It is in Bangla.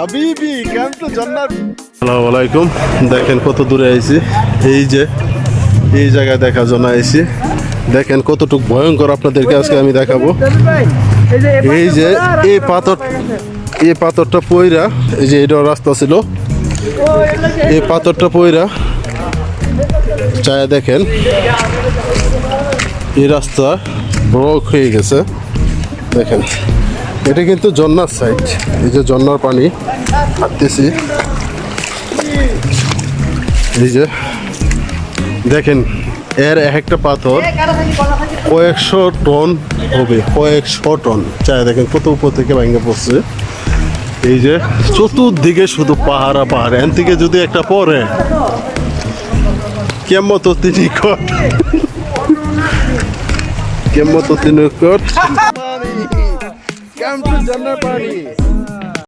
হাবিবি কেন তো জান্নাত। আসসালামু আলাইকুম। দেখেন কত দূরে আইছি, এই জায়গায় দেখার জন্য আইছি। দেখেন কতটুকু ভয়ঙ্কর আপনাদেরকে আজকে আমি দেখাবো। এই যে এই পাথরটা পইরা, এই যে এটা রাস্তা ছিল, এই পাথরটা পইরা চায়া দেখেন এই রাস্তা ব্লক হয়ে গেছে। দেখেন এটা কিন্তু ঝর্ণার সাইড, এই যে ঝর্ণার পানি হাঁটতেছি। এই যে দেখেন এর এক একটা পাথর কয়েকশো টন হবে, কয়েকশো টন। চাই দেখেন কত উপর থেকে ভেঙে পড়ছে। এই যে চতুর্দিকে শুধু পাহাড় আর পাহাড়। এন থেকে যদি একটা পরে কেমন তো তিনি কট, কেমন তো তিনি কট। পানি, কেমন ঝর্ণার পানি।